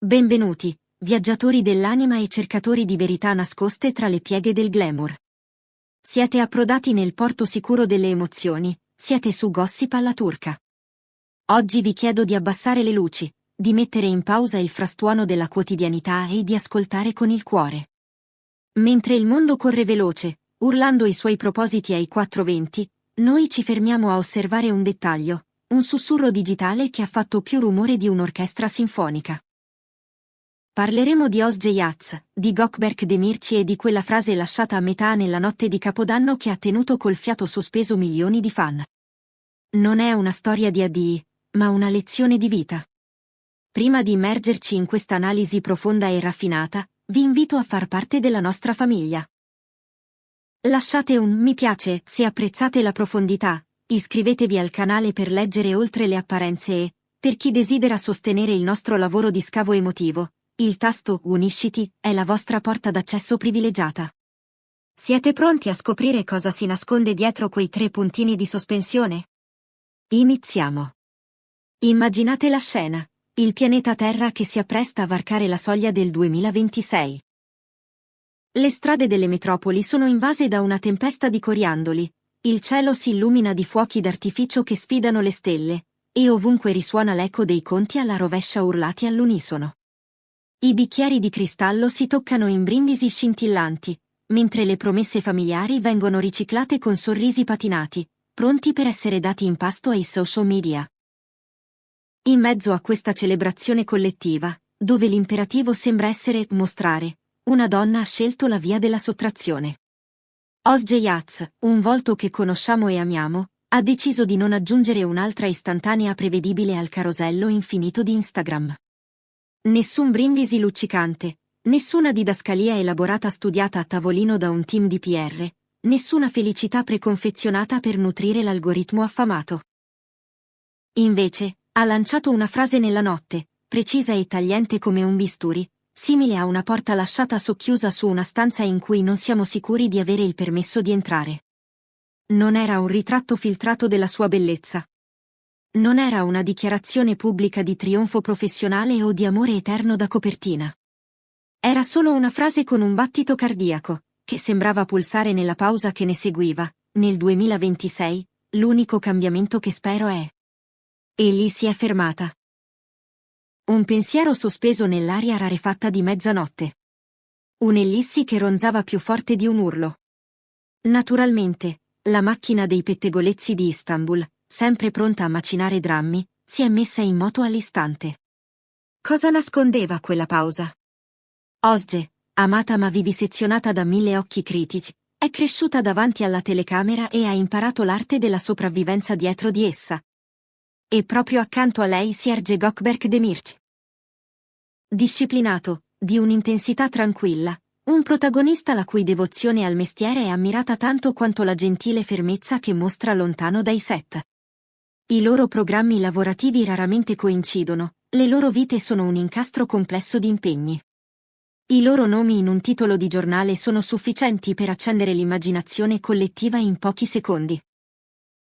Benvenuti, viaggiatori dell'anima e cercatori di verità nascoste tra le pieghe del glamour. Siete approdati nel porto sicuro delle emozioni, siete su Gossip alla turca. Oggi vi chiedo di abbassare le luci, di mettere in pausa il frastuono della quotidianità e di ascoltare con il cuore. Mentre il mondo corre veloce, urlando i suoi propositi ai 420, noi ci fermiamo a osservare un dettaglio, un sussurro digitale che ha fatto più rumore di un'orchestra sinfonica. Parleremo di Özge Yaz, di Gökberk Demirci e di quella frase lasciata a metà nella notte di Capodanno che ha tenuto col fiato sospeso milioni di fan. Non è una storia di addii, ma una lezione di vita. Prima di immergerci in questa analisi profonda e raffinata, vi invito a far parte della nostra famiglia. Lasciate un mi piace se apprezzate la profondità, iscrivetevi al canale per leggere oltre le apparenze e, per chi desidera sostenere il nostro lavoro di scavo emotivo, il tasto Unisciti è la vostra porta d'accesso privilegiata. Siete pronti a scoprire cosa si nasconde dietro quei 3 puntini di sospensione? Iniziamo. Immaginate la scena, il pianeta Terra che si appresta a varcare la soglia del 2026. Le strade delle metropoli sono invase da una tempesta di coriandoli, il cielo si illumina di fuochi d'artificio che sfidano le stelle, e ovunque risuona l'eco dei conti alla rovescia urlati all'unisono. I bicchieri di cristallo si toccano in brindisi scintillanti, mentre le promesse familiari vengono riciclate con sorrisi patinati, pronti per essere dati in pasto ai social media. In mezzo a questa celebrazione collettiva, dove l'imperativo sembra essere mostrare, una donna ha scelto la via della sottrazione. Özge Yaz, un volto che conosciamo e amiamo, ha deciso di non aggiungere un'altra istantanea prevedibile al carosello infinito di Instagram. Nessun brindisi luccicante, nessuna didascalia elaborata studiata a tavolino da un team di PR, nessuna felicità preconfezionata per nutrire l'algoritmo affamato. Invece, ha lanciato una frase nella notte, precisa e tagliente come un bisturi, simile a una porta lasciata socchiusa su una stanza in cui non siamo sicuri di avere il permesso di entrare. Non era un ritratto filtrato della sua bellezza. Non era una dichiarazione pubblica di trionfo professionale o di amore eterno da copertina. Era solo una frase con un battito cardiaco, che sembrava pulsare nella pausa che ne seguiva. Nel 2026, l'unico cambiamento che spero è. E lì si è fermata. Un pensiero sospeso nell'aria rarefatta di mezzanotte. Un'ellissi che ronzava più forte di un urlo. Naturalmente, la macchina dei pettegolezzi di Istanbul, sempre pronta a macinare drammi, si è messa in moto all'istante. Cosa nascondeva quella pausa? Özge, amata ma vivisezionata da 1000 occhi critici, è cresciuta davanti alla telecamera e ha imparato l'arte della sopravvivenza dietro di essa. E proprio accanto a lei si erge Gökberk Demirci. Disciplinato, di un'intensità tranquilla, un protagonista la cui devozione al mestiere è ammirata tanto quanto la gentile fermezza che mostra lontano dai set. I loro programmi lavorativi raramente coincidono, le loro vite sono un incastro complesso di impegni. I loro nomi in un titolo di giornale sono sufficienti per accendere l'immaginazione collettiva in pochi secondi.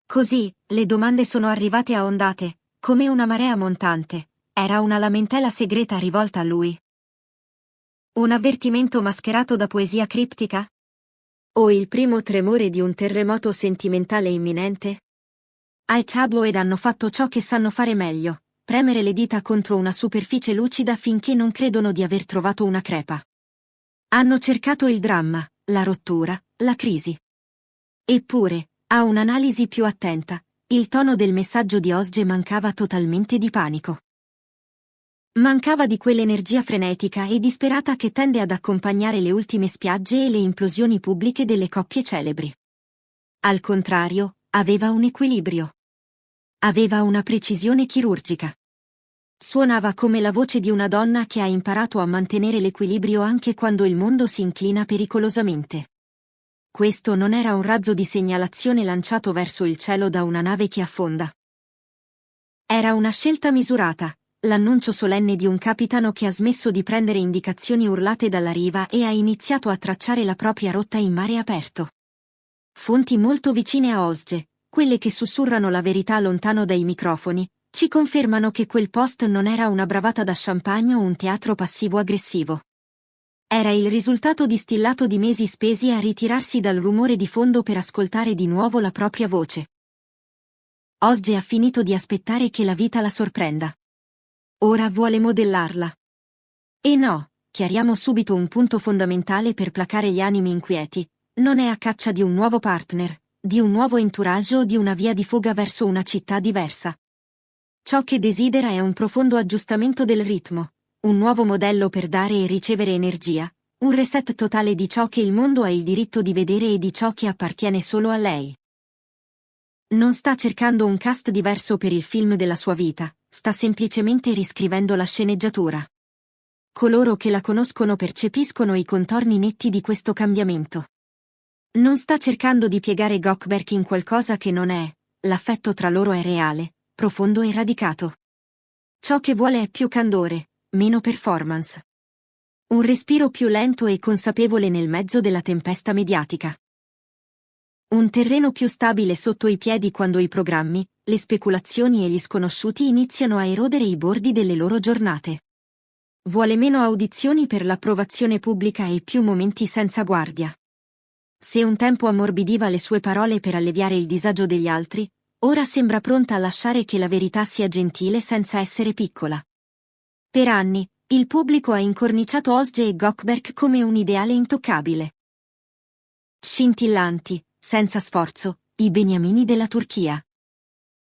Così, le domande sono arrivate a ondate, come una marea montante. Era una lamentela segreta rivolta a lui? Un avvertimento mascherato da poesia criptica? O il primo tremore di un terremoto sentimentale imminente? I tabloid hanno fatto ciò che sanno fare meglio, premere le dita contro una superficie lucida finché non credono di aver trovato una crepa. Hanno cercato il dramma, la rottura, la crisi. Eppure, a un'analisi più attenta, il tono del messaggio di Özge mancava totalmente di panico. Mancava di quell'energia frenetica e disperata che tende ad accompagnare le ultime spiagge e le implosioni pubbliche delle coppie celebri. Al contrario, aveva un equilibrio. Aveva una precisione chirurgica. Suonava come la voce di una donna che ha imparato a mantenere l'equilibrio anche quando il mondo si inclina pericolosamente. Questo non era un razzo di segnalazione lanciato verso il cielo da una nave che affonda. Era una scelta misurata, l'annuncio solenne di un capitano che ha smesso di prendere indicazioni urlate dalla riva e ha iniziato a tracciare la propria rotta in mare aperto. Fonti molto vicine a Özge, quelle che sussurrano la verità lontano dai microfoni, ci confermano che quel post non era una bravata da champagne o un teatro passivo-aggressivo. Era il risultato distillato di mesi spesi a ritirarsi dal rumore di fondo per ascoltare di nuovo la propria voce. Ozge ha finito di aspettare che la vita la sorprenda. Ora vuole modellarla. E no, chiariamo subito un punto fondamentale per placare gli animi inquieti: non è a caccia di un nuovo partner, di un nuovo entourage o di una via di fuga verso una città diversa. Ciò che desidera è un profondo aggiustamento del ritmo, un nuovo modello per dare e ricevere energia, un reset totale di ciò che il mondo ha il diritto di vedere e di ciò che appartiene solo a lei. Non sta cercando un cast diverso per il film della sua vita, sta semplicemente riscrivendo la sceneggiatura. Coloro che la conoscono percepiscono i contorni netti di questo cambiamento. Non sta cercando di piegare Gökberk in qualcosa che non è, l'affetto tra loro è reale, profondo e radicato. Ciò che vuole è più candore, meno performance. Un respiro più lento e consapevole nel mezzo della tempesta mediatica. Un terreno più stabile sotto i piedi quando i programmi, le speculazioni e gli sconosciuti iniziano a erodere i bordi delle loro giornate. Vuole meno audizioni per l'approvazione pubblica e più momenti senza guardia. Se un tempo ammorbidiva le sue parole per alleviare il disagio degli altri, ora sembra pronta a lasciare che la verità sia gentile senza essere piccola. Per anni, il pubblico ha incorniciato Ozge e Gökberk come un ideale intoccabile. Scintillanti, senza sforzo, i beniamini della Turchia.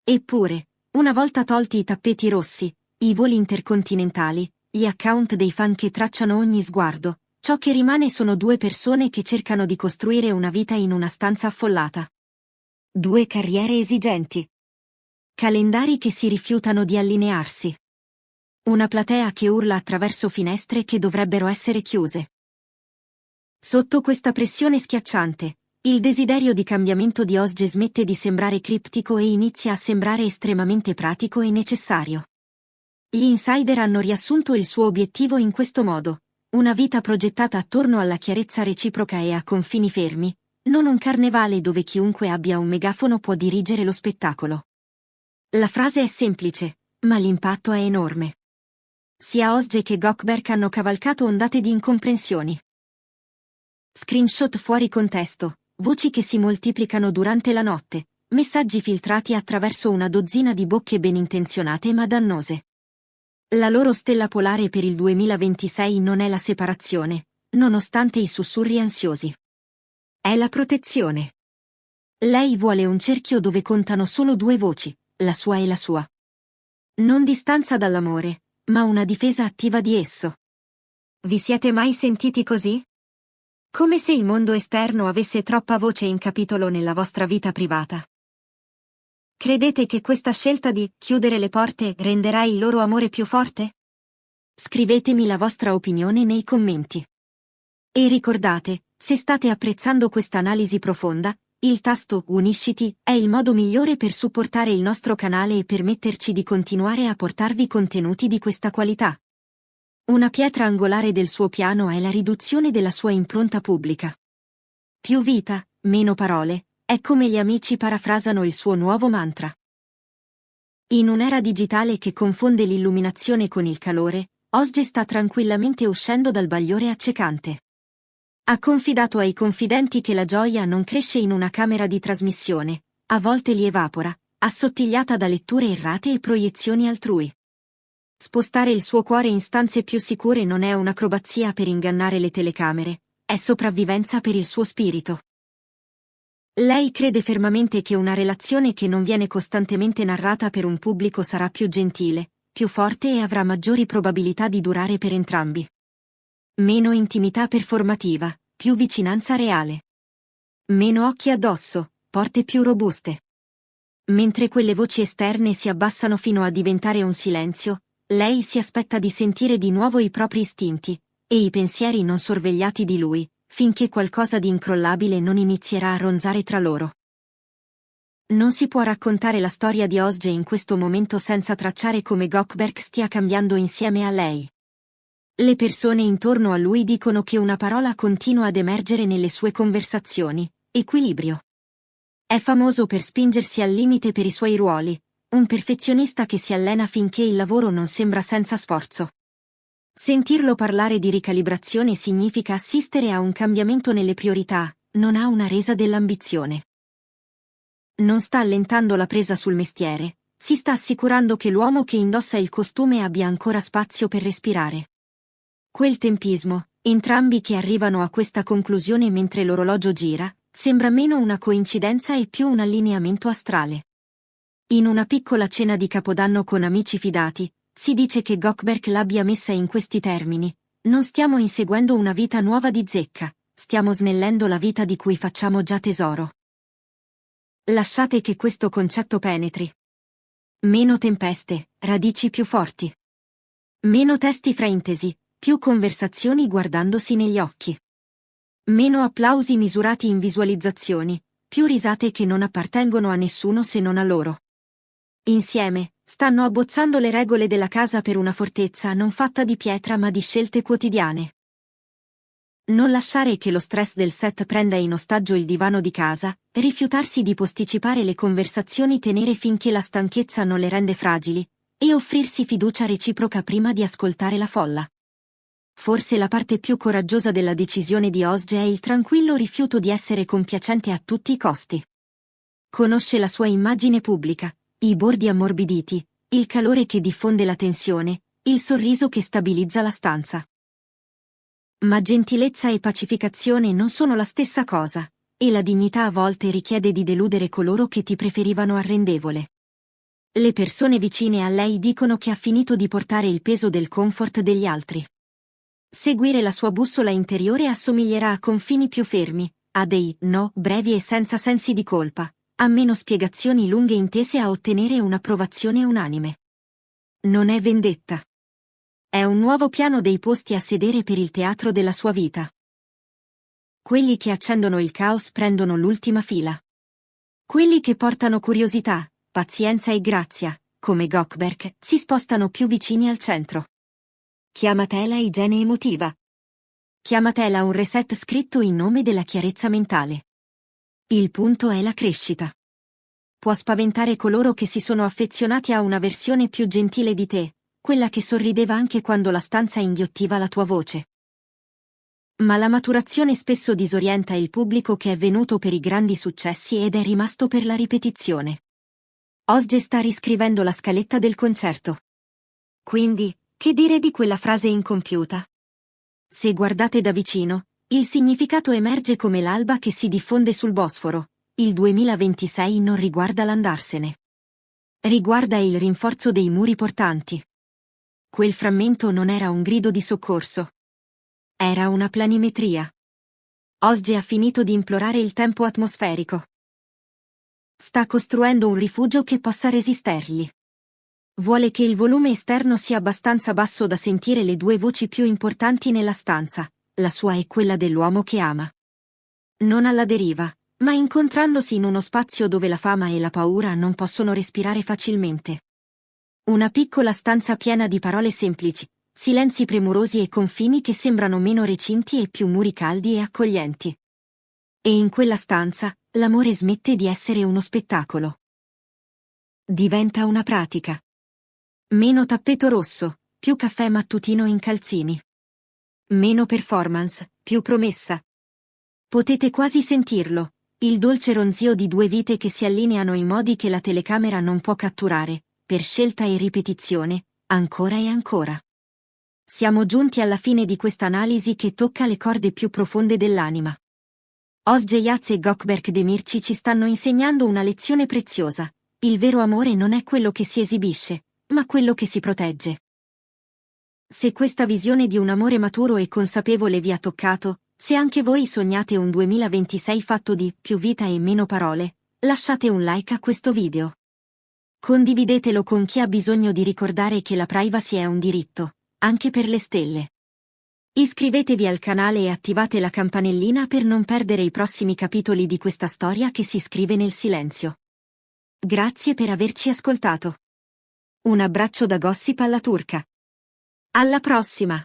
Eppure, una volta tolti i tappeti rossi, i voli intercontinentali, gli account dei fan che tracciano ogni sguardo, ciò che rimane sono due persone che cercano di costruire una vita in una stanza affollata. Due carriere esigenti. Calendari che si rifiutano di allinearsi. Una platea che urla attraverso finestre che dovrebbero essere chiuse. Sotto questa pressione schiacciante, il desiderio di cambiamento di Ozge smette di sembrare criptico e inizia a sembrare estremamente pratico e necessario. Gli insider hanno riassunto il suo obiettivo in questo modo: una vita progettata attorno alla chiarezza reciproca e a confini fermi, non un carnevale dove chiunque abbia un megafono può dirigere lo spettacolo. La frase è semplice, ma l'impatto è enorme. Sia Ozge che Gökberk hanno cavalcato ondate di incomprensioni. Screenshot fuori contesto, voci che si moltiplicano durante la notte, messaggi filtrati attraverso una dozzina di bocche ben intenzionate ma dannose. La loro stella polare per il 2026 non è la separazione, nonostante i sussurri ansiosi. È la protezione. Lei vuole un cerchio dove contano solo due voci, la sua e la sua. Non distanza dall'amore, ma una difesa attiva di esso. Vi siete mai sentiti così? Come se il mondo esterno avesse troppa voce in capitolo nella vostra vita privata. Credete che questa scelta di chiudere le porte renderà il loro amore più forte? Scrivetemi la vostra opinione nei commenti. E ricordate, se state apprezzando questa analisi profonda, il tasto Unisciti è il modo migliore per supportare il nostro canale e permetterci di continuare a portarvi contenuti di questa qualità. Una pietra angolare del suo piano è la riduzione della sua impronta pubblica. Più vita, meno parole, è come gli amici parafrasano il suo nuovo mantra. In un'era digitale che confonde l'illuminazione con il calore, Ozge sta tranquillamente uscendo dal bagliore accecante. Ha confidato ai confidenti che la gioia non cresce in una camera di trasmissione, a volte li evapora, assottigliata da letture errate e proiezioni altrui. Spostare il suo cuore in stanze più sicure non è un'acrobazia per ingannare le telecamere, è sopravvivenza per il suo spirito. Lei crede fermamente che una relazione che non viene costantemente narrata per un pubblico sarà più gentile, più forte e avrà maggiori probabilità di durare per entrambi. Meno intimità performativa, più vicinanza reale. Meno occhi addosso, porte più robuste. Mentre quelle voci esterne si abbassano fino a diventare un silenzio, lei si aspetta di sentire di nuovo i propri istinti, e i pensieri non sorvegliati di lui, finché qualcosa di incrollabile non inizierà a ronzare tra loro. Non si può raccontare la storia di Ozge in questo momento senza tracciare come Gökberk stia cambiando insieme a lei. Le persone intorno a lui dicono che una parola continua ad emergere nelle sue conversazioni: equilibrio. È famoso per spingersi al limite per i suoi ruoli, un perfezionista che si allena finché il lavoro non sembra senza sforzo. Sentirlo parlare di ricalibrazione significa assistere a un cambiamento nelle priorità, non a una resa dell'ambizione. Non sta allentando la presa sul mestiere, si sta assicurando che l'uomo che indossa il costume abbia ancora spazio per respirare. Quel tempismo, entrambi che arrivano a questa conclusione mentre l'orologio gira, sembra meno una coincidenza e più un allineamento astrale. In una piccola cena di Capodanno con amici fidati, si dice che Gökberk l'abbia messa in questi termini: non stiamo inseguendo una vita nuova di zecca, stiamo snellendo la vita di cui facciamo già tesoro. Lasciate che questo concetto penetri. Meno tempeste, radici più forti. Meno testi fraintesi, più conversazioni guardandosi negli occhi. Meno applausi misurati in visualizzazioni, più risate che non appartengono a nessuno se non a loro. Insieme, stanno abbozzando le regole della casa per una fortezza non fatta di pietra ma di scelte quotidiane. Non lasciare che lo stress del set prenda in ostaggio il divano di casa, rifiutarsi di posticipare le conversazioni, tenere finché la stanchezza non le rende fragili, e offrirsi fiducia reciproca prima di ascoltare la folla. Forse la parte più coraggiosa della decisione di Ozge è il tranquillo rifiuto di essere compiacente a tutti i costi. Conosce la sua immagine pubblica, i bordi ammorbiditi, il calore che diffonde la tensione, il sorriso che stabilizza la stanza. Ma gentilezza e pacificazione non sono la stessa cosa, e la dignità a volte richiede di deludere coloro che ti preferivano arrendevole. Le persone vicine a lei dicono che ha finito di portare il peso del comfort degli altri. Seguire la sua bussola interiore assomiglierà a confini più fermi, a dei no brevi e senza sensi di colpa, a meno spiegazioni lunghe intese a ottenere un'approvazione unanime. Non è vendetta. È un nuovo piano dei posti a sedere per il teatro della sua vita. Quelli che accendono il caos prendono l'ultima fila. Quelli che portano curiosità, pazienza e grazia, come Gökberk, si spostano più vicini al centro. Chiamatela igiene emotiva. Chiamatela un reset scritto in nome della chiarezza mentale. Il punto è la crescita. Può spaventare coloro che si sono affezionati a una versione più gentile di te, quella che sorrideva anche quando la stanza inghiottiva la tua voce. Ma la maturazione spesso disorienta il pubblico che è venuto per i grandi successi ed è rimasto per la ripetizione. Ozge sta riscrivendo la scaletta del concerto. Quindi, che dire di quella frase incompiuta? Se guardate da vicino, il significato emerge come l'alba che si diffonde sul Bosforo. Il 2026 non riguarda l'andarsene. Riguarda il rinforzo dei muri portanti. Quel frammento non era un grido di soccorso. Era una planimetria. Ozge ha finito di implorare il tempo atmosferico. Sta costruendo un rifugio che possa resistergli. Vuole che il volume esterno sia abbastanza basso da sentire le due voci più importanti nella stanza, la sua e quella dell'uomo che ama. Non alla deriva, ma incontrandosi in uno spazio dove la fama e la paura non possono respirare facilmente. Una piccola stanza piena di parole semplici, silenzi premurosi e confini che sembrano meno recinti e più muri caldi e accoglienti. E in quella stanza, l'amore smette di essere uno spettacolo. Diventa una pratica. Meno tappeto rosso, più caffè mattutino in calzini. Meno performance, più promessa. Potete quasi sentirlo, il dolce ronzio di due vite che si allineano in modi che la telecamera non può catturare, per scelta e ripetizione, ancora e ancora. Siamo giunti alla fine di questa analisi che tocca le corde più profonde dell'anima. Ozge Yaz e Gökberk Demirci ci stanno insegnando una lezione preziosa: il vero amore non è quello che si esibisce, ma quello che si protegge. Se questa visione di un amore maturo e consapevole vi ha toccato, se anche voi sognate un 2026 fatto di più vita e meno parole, lasciate un like a questo video. Condividetelo con chi ha bisogno di ricordare che la privacy è un diritto, anche per le stelle. Iscrivetevi al canale e attivate la campanellina per non perdere i prossimi capitoli di questa storia che si scrive nel silenzio. Grazie per averci ascoltato. Un abbraccio da Gossip alla turca. Alla prossima!